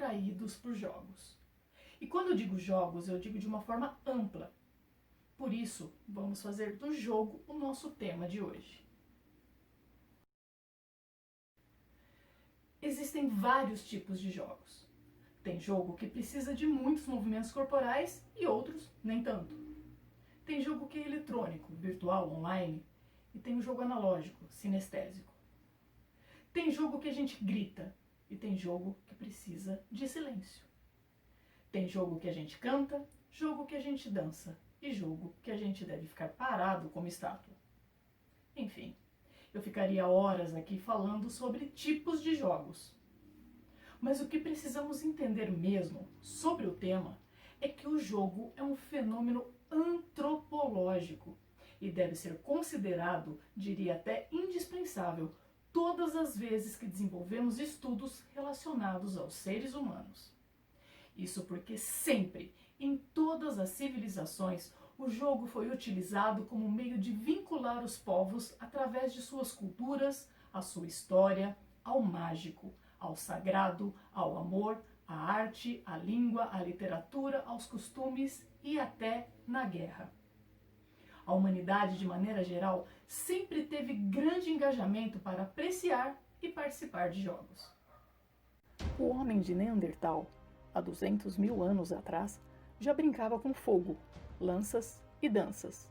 atraídos por jogos. E quando eu digo jogos, eu digo de uma forma ampla. Por isso, vamos fazer do jogo o nosso tema de hoje. Existem vários tipos de jogos. Tem jogo que precisa de muitos movimentos corporais e outros nem tanto. Tem jogo que é eletrônico, virtual, online, e tem o jogo analógico, sinestésico. Tem jogo que a gente grita e tem jogo que precisa de silêncio. Tem jogo que a gente canta, jogo que a gente dança e jogo que a gente deve ficar parado como estátua. Enfim, eu ficaria horas aqui falando sobre tipos de jogos. Mas o que precisamos entender mesmo sobre o tema é que o jogo é um fenômeno antropológico e deve ser considerado, diria até indispensável, todas as vezes que desenvolvemos estudos relacionados aos seres humanos. Isso porque sempre, em todas as civilizações, o jogo foi utilizado como meio de vincular os povos através de suas culturas, a sua história, ao mágico, ao sagrado, ao amor, à arte, à língua, à literatura, aos costumes e até na guerra. A humanidade, de maneira geral, sempre teve grande engajamento para apreciar e participar de jogos. O homem de Neandertal, há 200 mil anos atrás, já brincava com fogo, lanças e danças.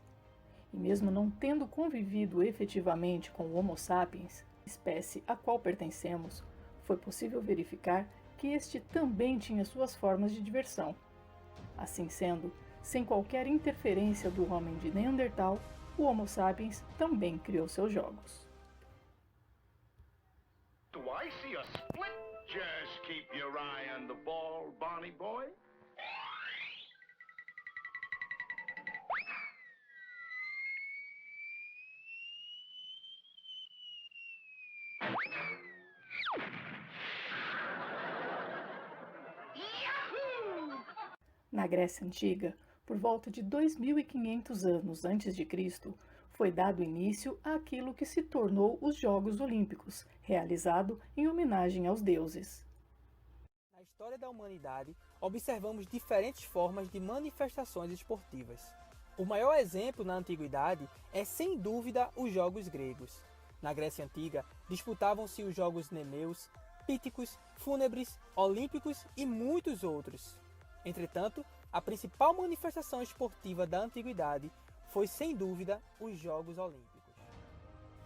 E mesmo não tendo convivido efetivamente com o Homo sapiens, espécie a qual pertencemos, foi possível verificar que este também tinha suas formas de diversão. Assim sendo, sem qualquer interferência do homem de Neandertal, o Homo sapiens também criou seus jogos. Do I see a split? Just keep your eye on the ball, Bonnie boy. Na Grécia Antiga, por volta de 2500 anos antes de Cristo, foi dado início àquilo que se tornou os Jogos Olímpicos, realizado em homenagem aos deuses. Na história da humanidade, observamos diferentes formas de manifestações esportivas. O maior exemplo na antiguidade é, sem dúvida, os Jogos gregos. Na Grécia Antiga, disputavam-se os Jogos Nemeus, Píticos, Fúnebres, Olímpicos e muitos outros. Entretanto, a principal manifestação esportiva da antiguidade foi, sem dúvida, os Jogos Olímpicos.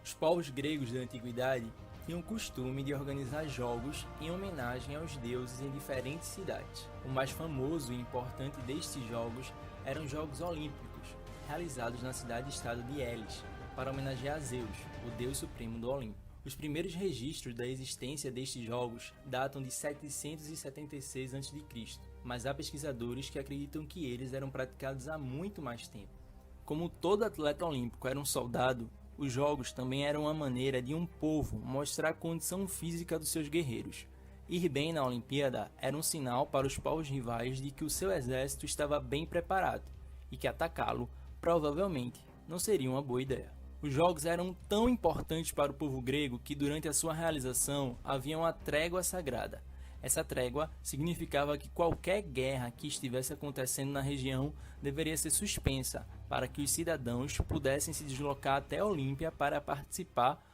Os povos gregos da antiguidade tinham o costume de organizar jogos em homenagem aos deuses em diferentes cidades. O mais famoso e importante destes jogos eram os Jogos Olímpicos, realizados na cidade-estado de Elis, para homenagear Zeus, o deus supremo do Olimpo. Os primeiros registros da existência destes jogos datam de 776 a.C., mas há pesquisadores que acreditam que eles eram praticados há muito mais tempo. Como todo atleta olímpico era um soldado, os jogos também eram uma maneira de um povo mostrar a condição física dos seus guerreiros. Ir bem na Olimpíada era um sinal para os povos rivais de que o seu exército estava bem preparado e que atacá-lo provavelmente não seria uma boa ideia. Os jogos eram tão importantes para o povo grego que durante a sua realização havia uma trégua sagrada. Essa trégua significava que qualquer guerra que estivesse acontecendo na região deveria ser suspensa para que os cidadãos pudessem se deslocar até a Olímpia para participar.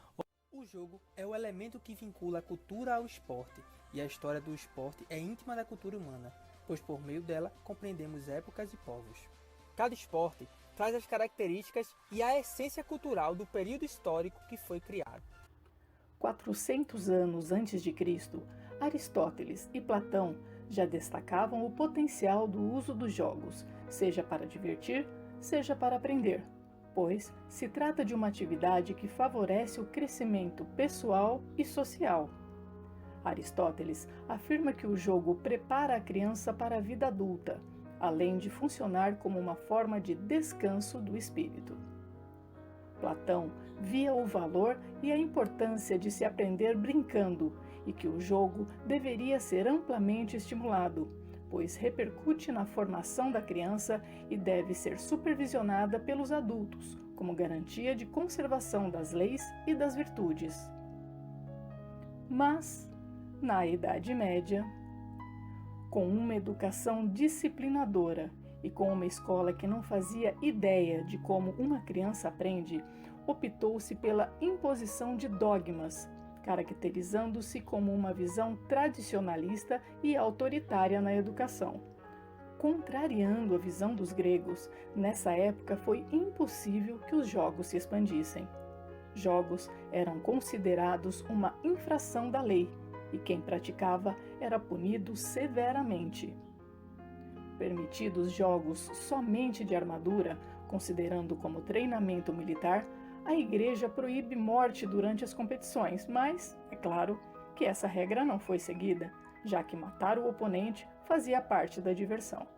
O jogo é o elemento que vincula a cultura ao esporte, e a história do esporte é íntima da cultura humana, pois por meio dela compreendemos épocas e povos. Cada esporte traz as características e a essência cultural do período histórico que foi criado. 400 anos antes de Cristo, Aristóteles e Platão já destacavam o potencial do uso dos jogos, seja para divertir, seja para aprender, pois se trata de uma atividade que favorece o crescimento pessoal e social. Aristóteles afirma que o jogo prepara a criança para a vida adulta, além de funcionar como uma forma de descanso do espírito. Platão via o valor e a importância de se aprender brincando e que o jogo deveria ser amplamente estimulado, pois repercute na formação da criança e deve ser supervisionada pelos adultos, como garantia de conservação das leis e das virtudes. Mas, na Idade Média, Com uma educação disciplinadora e com uma escola que não fazia ideia de como uma criança aprende, optou-se pela imposição de dogmas, caracterizando-se como uma visão tradicionalista e autoritária na educação. Contrariando a visão dos gregos, nessa época foi impossível que os jogos se expandissem. Jogos eram considerados uma infração da lei e quem praticava era punido severamente. Permitidos jogos somente de armadura, considerando como treinamento militar, a Igreja proíbe morte durante as competições, mas é claro que essa regra não foi seguida, já que matar o oponente fazia parte da diversão.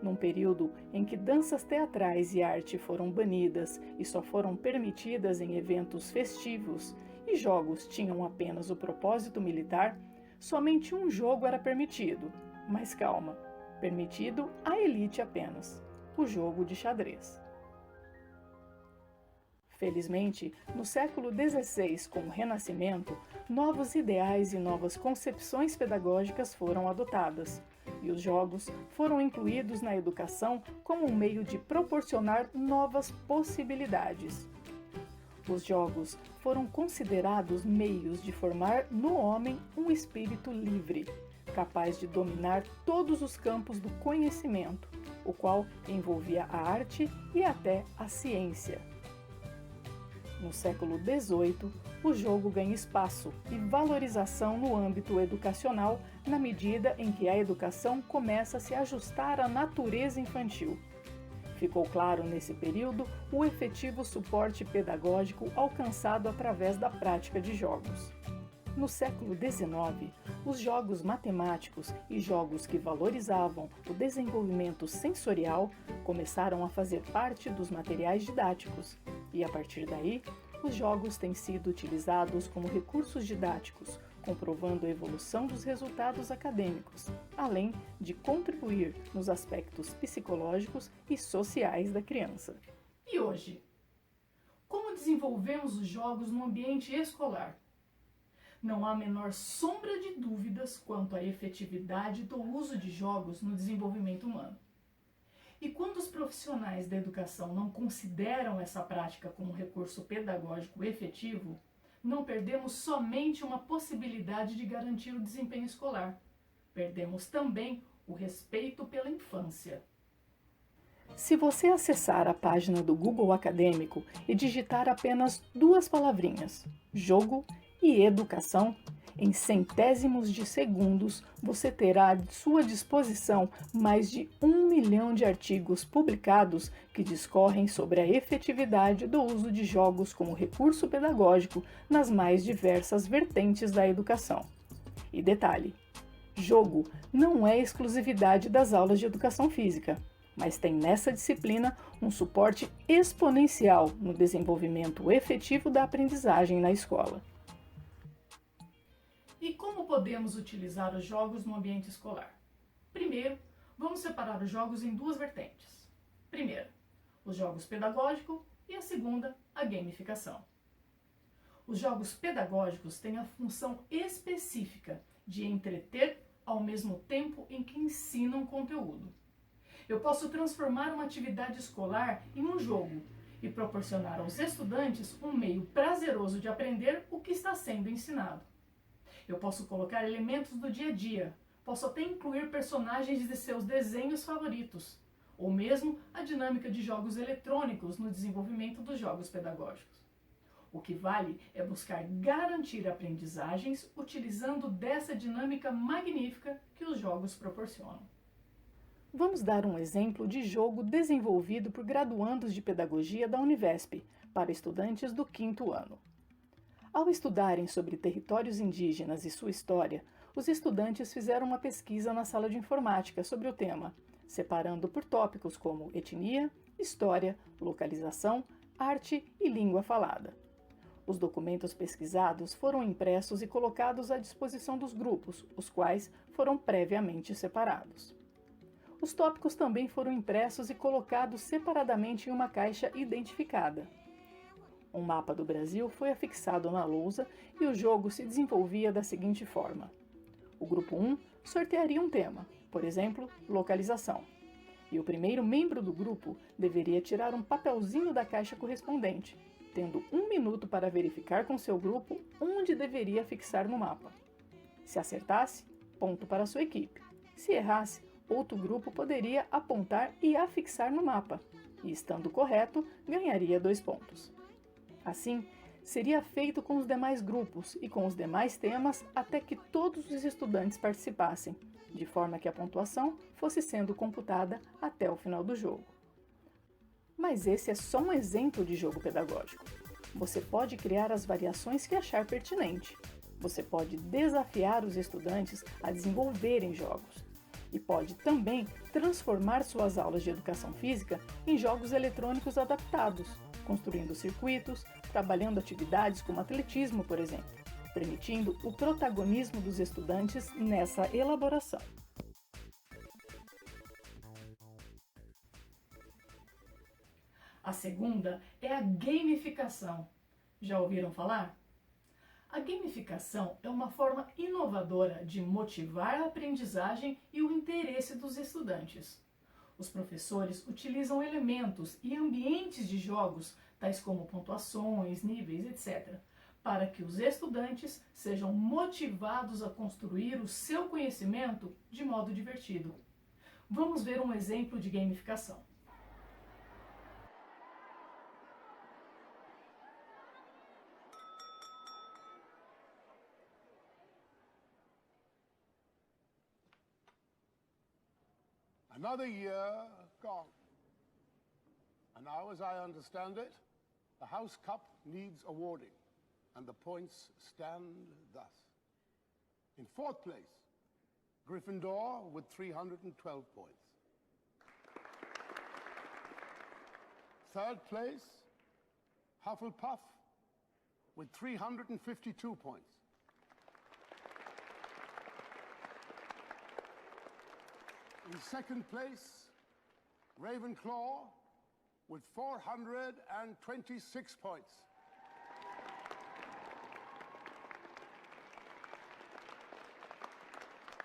Num período em que danças teatrais e arte foram banidas e só foram permitidas em eventos festivos e jogos tinham apenas o propósito militar, somente um jogo era permitido, mas calma, permitido à elite apenas, o jogo de xadrez. Felizmente, no século XVI, com o Renascimento, novos ideais e novas concepções pedagógicas foram adotadas, e os jogos foram incluídos na educação como um meio de proporcionar novas possibilidades. Os jogos foram considerados meios de formar no homem um espírito livre, capaz de dominar todos os campos do conhecimento, o qual envolvia a arte e até a ciência. No século XVIII, o jogo ganha espaço e valorização no âmbito educacional na medida em que a educação começa a se ajustar à natureza infantil. Ficou claro nesse período o efetivo suporte pedagógico alcançado através da prática de jogos. No século XIX, os jogos matemáticos e jogos que valorizavam o desenvolvimento sensorial começaram a fazer parte dos materiais didáticos, e a partir daí, os jogos têm sido utilizados como recursos didáticos, comprovando a evolução dos resultados acadêmicos, além de contribuir nos aspectos psicológicos e sociais da criança. E hoje? Como desenvolvemos os jogos no ambiente escolar? Não há a menor sombra de dúvidas quanto à efetividade do uso de jogos no desenvolvimento humano. E quando os profissionais da educação não consideram essa prática como recurso pedagógico efetivo, não perdemos somente uma possibilidade de garantir o desempenho escolar, perdemos também o respeito pela infância. Se você acessar a página do Google Acadêmico e digitar apenas 2 palavrinhas, jogo e educação, em centésimos de segundos você terá à sua disposição mais de 1 milhão de artigos publicados que discorrem sobre a efetividade do uso de jogos como recurso pedagógico nas mais diversas vertentes da educação. E detalhe, jogo não é exclusividade das aulas de educação física, mas tem nessa disciplina um suporte exponencial no desenvolvimento efetivo da aprendizagem na escola. E como podemos utilizar os jogos no ambiente escolar? Primeiro, vamos separar os jogos em 2 vertentes. Primeira, os jogos pedagógicos e a segunda, a gamificação. Os jogos pedagógicos têm a função específica de entreter ao mesmo tempo em que ensinam conteúdo. Eu posso transformar uma atividade escolar em um jogo e proporcionar aos estudantes um meio prazeroso de aprender o que está sendo ensinado. Eu posso colocar elementos do dia a dia, posso até incluir personagens de seus desenhos favoritos, ou mesmo a dinâmica de jogos eletrônicos no desenvolvimento dos jogos pedagógicos. O que vale é buscar garantir aprendizagens utilizando dessa dinâmica magnífica que os jogos proporcionam. Vamos dar um exemplo de jogo desenvolvido por graduandos de pedagogia da Univesp para estudantes do 5º ano. Ao estudarem sobre territórios indígenas e sua história, os estudantes fizeram uma pesquisa na sala de informática sobre o tema, separando por tópicos como etnia, história, localização, arte e língua falada. Os documentos pesquisados foram impressos e colocados à disposição dos grupos, os quais foram previamente separados. Os tópicos também foram impressos e colocados separadamente em uma caixa identificada. Um mapa do Brasil foi afixado na lousa e o jogo se desenvolvia da seguinte forma. O grupo 1 sortearia um tema, por exemplo, localização. E o primeiro membro do grupo deveria tirar um papelzinho da caixa correspondente, tendo 1 minuto para verificar com seu grupo onde deveria fixar no mapa. Se acertasse, ponto para sua equipe. Se errasse, outro grupo poderia apontar e afixar no mapa, e estando correto, ganharia 2 pontos. Assim, seria feito com os demais grupos e com os demais temas até que todos os estudantes participassem, de forma que a pontuação fosse sendo computada até o final do jogo. Mas esse é só um exemplo de jogo pedagógico. Você pode criar as variações que achar pertinente. Você pode desafiar os estudantes a desenvolverem jogos. E pode também transformar suas aulas de educação física em jogos eletrônicos adaptados, construindo circuitos, trabalhando atividades como atletismo, por exemplo, permitindo o protagonismo dos estudantes nessa elaboração. A segunda é a gamificação. Já ouviram falar? A gamificação é uma forma inovadora de motivar a aprendizagem e o interesse dos estudantes. Os professores utilizam elementos e ambientes de jogos, tais como pontuações, níveis, etc., para que os estudantes sejam motivados a construir o seu conhecimento de modo divertido. Vamos ver um exemplo de gamificação. Another year gone. And now, as I understand it, the House Cup needs awarding, and the points stand thus. In 4th place, Gryffindor with 312 points. 3rd place, Hufflepuff with 352 points. In 2nd place, Ravenclaw with 426 points.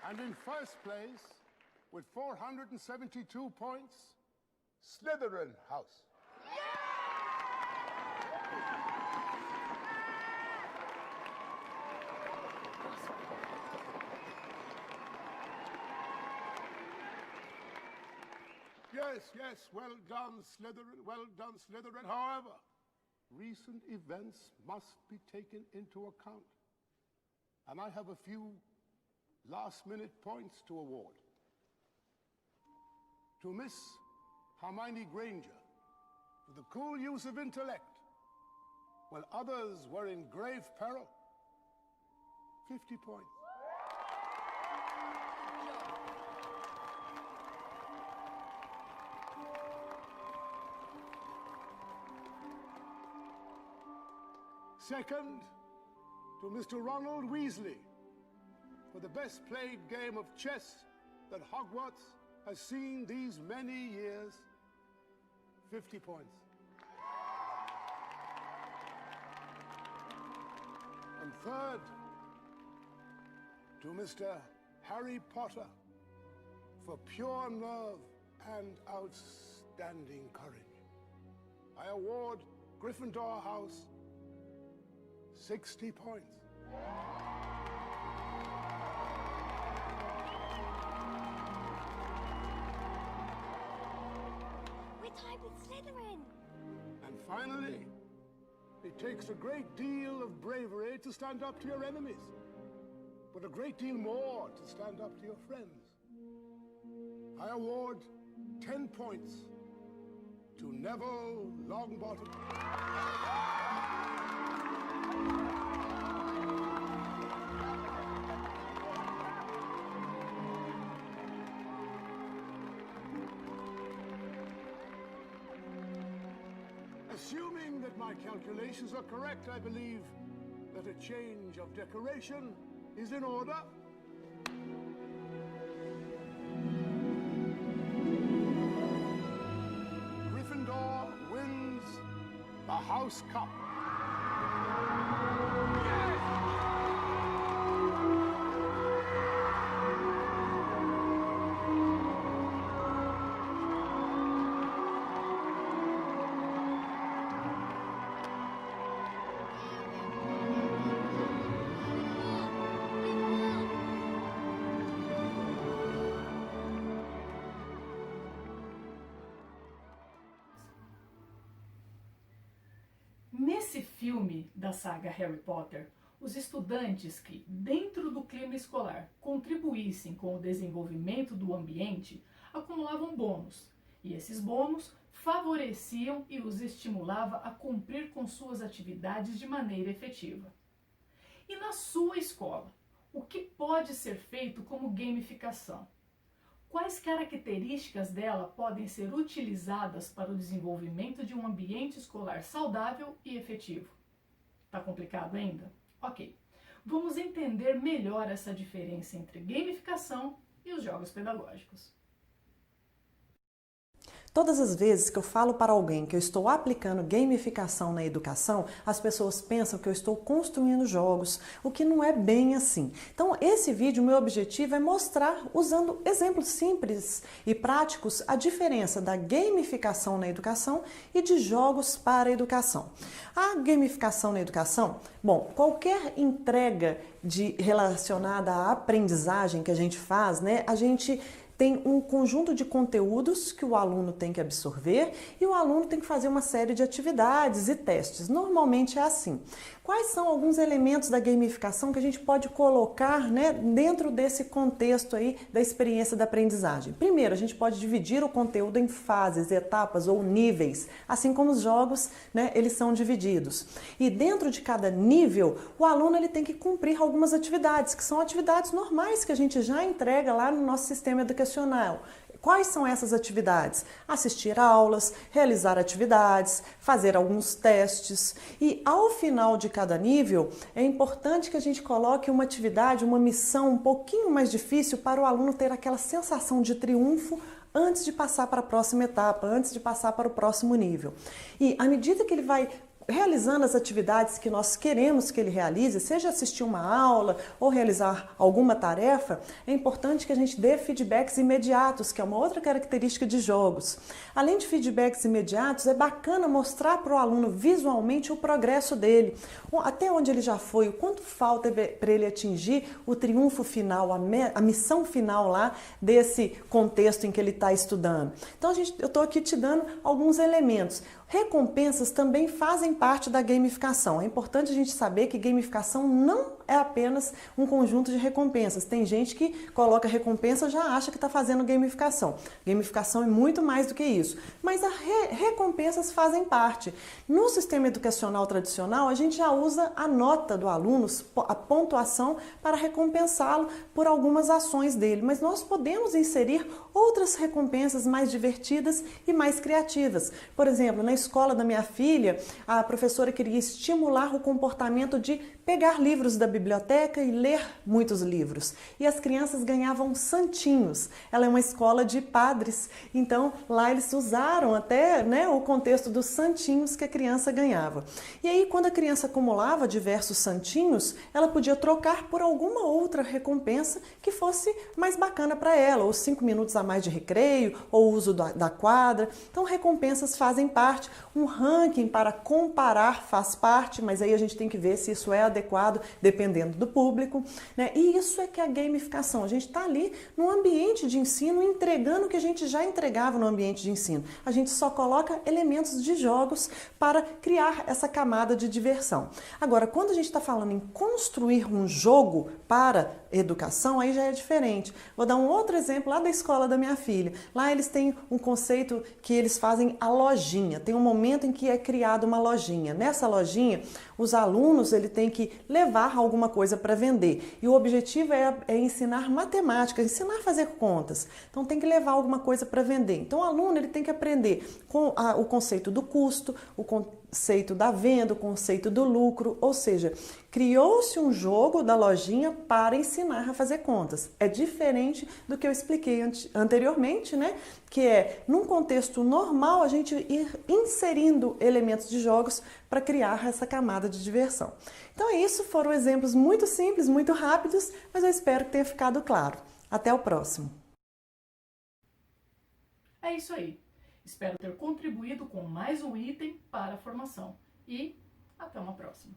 And in 1st place, with 472 points, Slytherin House. Yes, well done, Slytherin, well done, Slytherin. However, recent events must be taken into account. And I have a few last-minute points to award. To Miss Hermione Granger, for the cool use of intellect, while others were in grave peril, 50 points. Second, to Mr. Ronald Weasley, for the best played game of chess that Hogwarts has seen these many years, 50 points. And third, to Mr. Harry Potter, for pure nerve and outstanding courage. I award Gryffindor House 60 points. We're tied with Slytherin. And finally, it takes a great deal of bravery to stand up to your enemies, but a great deal more to stand up to your friends. I award 10 points to Neville Longbottom. Assuming that my calculations are correct, I believe that a change of decoration is in order. Gryffindor wins the House Cup. Yes! filme da saga Harry Potter, os estudantes que, dentro do clima escolar, contribuíssem com o desenvolvimento do ambiente, acumulavam bônus, e esses bônus favoreciam e os estimulava a cumprir com suas atividades de maneira efetiva. E na sua escola, o que pode ser feito como gamificação? Quais características dela podem ser utilizadas para o desenvolvimento de um ambiente escolar saudável e efetivo? Tá complicado ainda? Ok. Vamos entender melhor essa diferença entre gamificação e os jogos pedagógicos. Todas as vezes que eu falo para alguém que eu estou aplicando gamificação na educação, as pessoas pensam que eu estou construindo jogos, o que não é bem assim. Então, esse vídeo, meu objetivo é mostrar, usando exemplos simples e práticos, a diferença da gamificação na educação e de jogos para a educação. A gamificação na educação, bom, qualquer entrega relacionada à aprendizagem que a gente faz, né, a gente tem um conjunto de conteúdos que o aluno tem que absorver e o aluno tem que fazer uma série de atividades e testes. Normalmente é assim. Quais são alguns elementos da gamificação que a gente pode colocar, né, dentro desse contexto aí da experiência da aprendizagem? Primeiro, a gente pode dividir o conteúdo em fases, etapas ou níveis, assim como os jogos, né, eles são divididos. E dentro de cada nível, o aluno ele tem que cumprir algumas atividades, que são atividades normais que a gente já entrega lá no nosso sistema educacional. Quais são essas atividades? Assistir aulas, realizar atividades, fazer alguns testes e ao final de cada nível é importante que a gente coloque uma atividade, uma missão um pouquinho mais difícil para o aluno ter aquela sensação de triunfo antes de passar para a próxima etapa, antes de passar para o próximo nível. E à medida que ele vai realizando as atividades que nós queremos que ele realize, seja assistir uma aula ou realizar alguma tarefa, é importante que a gente dê feedbacks imediatos, que é uma outra característica de jogos. Além de feedbacks imediatos, é bacana mostrar para o aluno visualmente o progresso dele, até onde ele já foi, o quanto falta para ele atingir o triunfo final, a missão final lá desse contexto em que ele está estudando. Então eu estou aqui te dando alguns elementos. Recompensas também fazem parte da gamificação. É importante a gente saber que gamificação não é apenas um conjunto de recompensas. Tem gente que coloca recompensa e já acha que está fazendo gamificação. Gamificação é muito mais do que isso. Mas as recompensas fazem parte. No sistema educacional tradicional, a gente já usa a nota do aluno, a pontuação, para recompensá-lo por algumas ações dele. Mas nós podemos inserir outras recompensas mais divertidas e mais criativas. Por exemplo, na escola da minha filha, a professora queria estimular o comportamento de pegar livros da biblioteca e ler muitos livros. E as crianças ganhavam santinhos. Ela é uma escola de padres, então lá eles usaram até, né, o contexto dos santinhos que a criança ganhava. E aí, quando a criança acumulava diversos santinhos, ela podia trocar por alguma outra recompensa que fosse mais bacana para ela, ou 5 minutos a mais de recreio, ou uso da quadra. Então, recompensas fazem parte. Um ranking para comparar faz parte, mas aí a gente tem que ver se isso é adequado, dependendo do público, né? E isso é que é a gamificação. A gente está ali no ambiente de ensino, entregando o que a gente já entregava no ambiente de ensino. A gente só coloca elementos de jogos para criar essa camada de diversão. Agora, quando a gente está falando em construir um jogo para educação, aí já é diferente. Vou dar um outro exemplo lá da escola da minha filha. Lá eles têm um conceito que eles fazem a lojinha. Tem um momento em que é criada uma lojinha. Nessa lojinha, os alunos ele tem que levar alguma coisa para vender. E o objetivo é ensinar matemática, ensinar a fazer contas. Então tem que levar alguma coisa para vender. Então o aluno ele tem que aprender com o conceito do custo, o conceito da venda, o conceito do lucro, ou seja, criou-se um jogo da lojinha para ensinar a fazer contas. É diferente do que eu expliquei anteriormente, né? Que é, num contexto normal, a gente ir inserindo elementos de jogos para criar essa camada de diversão. Então é isso, foram exemplos muito simples, muito rápidos, mas eu espero que tenha ficado claro. Até o próximo. É isso aí. Espero ter contribuído com mais um item para a formação. E até uma próxima.